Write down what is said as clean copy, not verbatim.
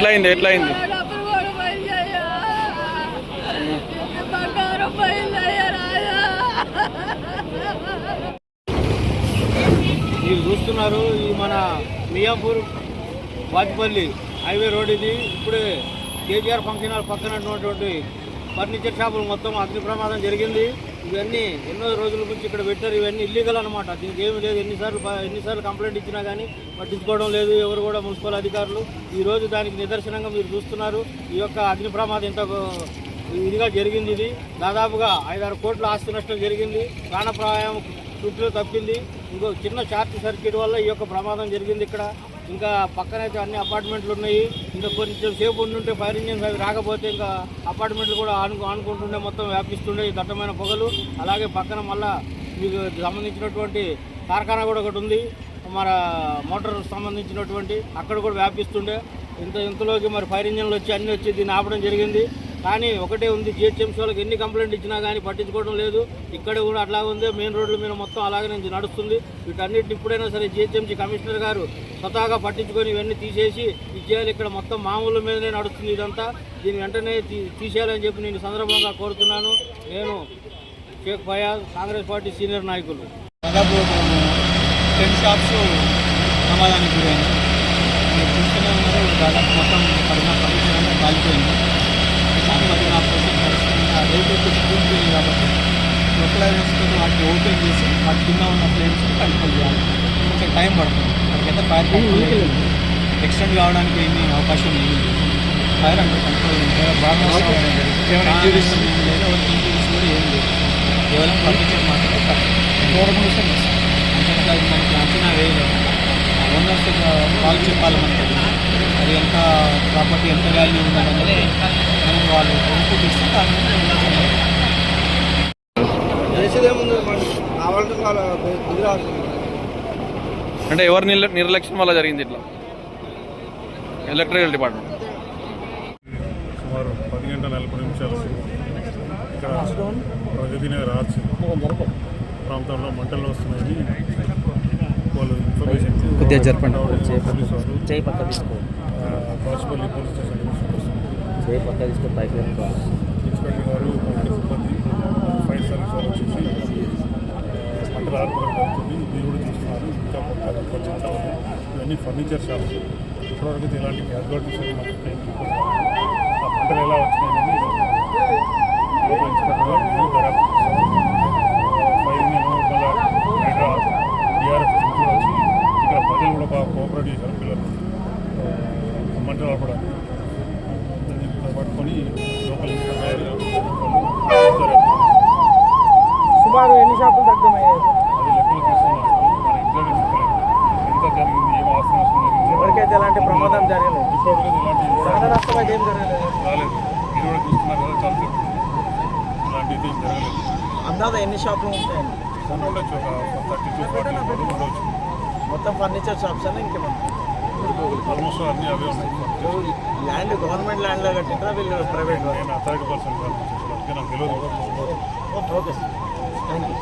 ఎట్లయింది మీరు చూస్తున్నారు ఈ మన మియాపూర్ వాజ్పల్లి హైవే రోడ్ ఇది. ఇప్పుడే కేజీఆర్ ఫంక్షన్ హాల్ పక్కన ఉన్నటువంటి ఫర్నిచర్ షాపులు మొత్తం అగ్ని ప్రమాదం జరిగింది. ఇవన్నీ ఎన్నో రోజుల నుంచి ఇక్కడ పెట్టారు. ఇవన్నీ ఇల్లీగల్ అనమాట. దీనికి ఏమీ లేదు. ఎన్నిసార్లు కంప్లైంట్ ఇచ్చినా కానీ పట్టించుకోవడం లేదు ఎవరు కూడా, మున్సిపల్ అధికారులు. ఈరోజు దానికి నిదర్శనంగా మీరు చూస్తున్నారు. ఈ యొక్క అగ్ని ప్రమాదం ఎంత ఇదిగా జరిగింది. ఇది దాదాపుగా 5-6 కోట్ల ఆస్తి నష్టం జరిగింది. ప్రాణప్రాయం చుట్టూ తప్పింది. ఇంకో చిన్న షార్ట్ సర్క్యూట్ వల్ల ఈ యొక్క ప్రమాదం జరిగింది. ఇక్కడ ఇంకా పక్కనైతే అన్ని అపార్ట్మెంట్లు ఉన్నాయి. ఇంకా కొంచెం సేపు ఉంటుంటే ఫైర్ ఇంజిన్స్ అవి రాకపోతే ఇంకా అపార్ట్మెంట్లు కూడా ఆనుకుంటుండే మొత్తం వ్యాపిస్తుండే ఈ దట్టమైన పొగలు. అలాగే పక్కన మళ్ళా మీకు సంబంధించినటువంటి కార్ఖానా కూడా ఒకటి ఉంది, మన మోటార్ సంబంధించినటువంటి, అక్కడ కూడా వ్యాపిస్తుండే. ఇంతలోకి మరి ఫైర్ ఇంజిన్లు వచ్చి అన్నీ వచ్చి దీన్ని ఆపడం జరిగింది. కానీ ఒకటే ఉంది, జిహెచ్ఎంసీ వాళ్ళకి ఎన్ని కంప్లైంట్ ఇచ్చినా కానీ పట్టించుకోవడం లేదు. ఇక్కడ కూడా అట్లా ఉంది. మెయిన్ రోడ్ల మీద మొత్తం అలాగే నుంచి నడుస్తుంది. వీటన్నిటిని ఇప్పుడైనా సరే జిహెచ్ఎంసీ కమిషనర్ గారు స్వతహాగా పట్టించుకొని ఇవన్నీ తీసేసి ఇచ్చేయాలి. ఇక్కడ మొత్తం మామూలు మీదనే నడుస్తుంది ఇదంతా. దీన్ని వెంటనే తీసేయాలని చెప్పి నేను సందర్భంగా కోరుతున్నాను. నేను షేక్ ఫయాజ్, కాంగ్రెస్ పార్టీ సీనియర్ నాయకులు. దాదాపు 10 షాప్స్ ప్రమాదానికి గురైంది. చూస్తూనే ఉన్నారు. దాదాపు మొత్తం పరిమాణం కాలిపోయింది. మరి నా ప్రోసెస్ నడుస్తుంది. ఆ రైల్వే కూలిపోయింది కాబట్టి లొకలైజర్స్తో వాటిని ఓపెన్ చేసి వాటి కింద ఉన్న ఫ్లేమ్స్ కంట్రోల్ చేయాలి. కొంచెం టైం పడుతుంది. వాటికైతే ఫైర్ కంట్రోల్ ఎక్స్టెండ్ కావడానికి ఏమీ అవకాశం లేదు. ఫైర్ అండర్ కంట్రోల్ బాగా ఇంజురీస్ లేదు. ఇంజురీస్ కూడా ఏం లేదు. కేవలం ఫర్నిచర్ మాత్రమే అంటే అది మనకి అంచనా వేయలేదు. ఓనర్స్ వాళ్ళు చెప్పాలి మనకి అది ఎంత ప్రాపర్టీ ఎంత వాల్యూ ఉందనేది మనం వాళ్ళు ఇన్పుట్ ఇస్తే దాని చేసేదేముంది కావాలంటే వాళ్ళ అంటే ఎవరి నిర్లక్ష్యం వల్ల జరిగింది ఇట్లా? ఎలక్ట్రికల్ డిపార్ట్మెంట్ సుమారు 10:40 ఇక్కడ ప్రగతి నగర్ ఆర్చ్ ప్రాంతంలో మంటలు వస్తున్నాయి. వాళ్ళు information Bachupally police station inspector గారు సిబ్బంది ఫైర్ సర్వీస్ వాళ్ళు వచ్చేసి మంటలు ఆర్పడం జరుగుతుంది. మీరు కూడా చూస్తున్నారు. ఇంకా చాలా ఇవన్నీ ఫర్నిచర్ షాప్స్. ఇప్పటివరకు అయితే ఇలాంటి క్యాజువాలిటీస్ ఆ మంటలు ఎలా వచ్చినాయని లోపల ఇన్స్పెక్టర్ గారు దర్యాప్తు ఫైర్ మళ్ళీ డిఆర్ఎఫ్ వచ్చి ఇక్కడ ప్రజలు కూడా బాగా కోఆపరేట్ చేశారు. పిల్లలు మంటలు ఆపడానికి పట్టుకొని లోపల సుమారు ఎన్ని షాపులు దగ్ధమయ్యాయి? అది లెక్కలు తీసుకున్నారు. మన ఇంట్లో ఎంత జరిగింది, ఏం ఆస్తి నష్టం జరిగింది, ఎవరికైతే ఎలాంటి ప్రమాదం జరగలేదు, ఇప్పటికైతే ఇలాంటి ప్రాణ నష్టం అయితే ఏం జరగలేదు. రాలేదు. మీరు కూడా చూస్తున్నారు కదా, చాలా సేపు ఇలాంటిది ఏం జరగలేదు. అందాజ ఎన్ని షాపులు ఉంటాయండి? ఉండొచ్చు, ఒక 32-40 ఉండవచ్చు. మొత్తం ఫర్నిచర్ షాప్స్ అని ఇంకేమన్నా? ఆల్మోస్ట్ అన్నీ అవే ఉన్నాయి. ల్యాండ్ గవర్నమెంట్ ల్యాండ్లో కట్టింటారా వీళ్ళు ప్రైవేట్? నేను అథారిటీ పర్సన్ అందుకే నాకు తెలియదు. Okay sir, thank you.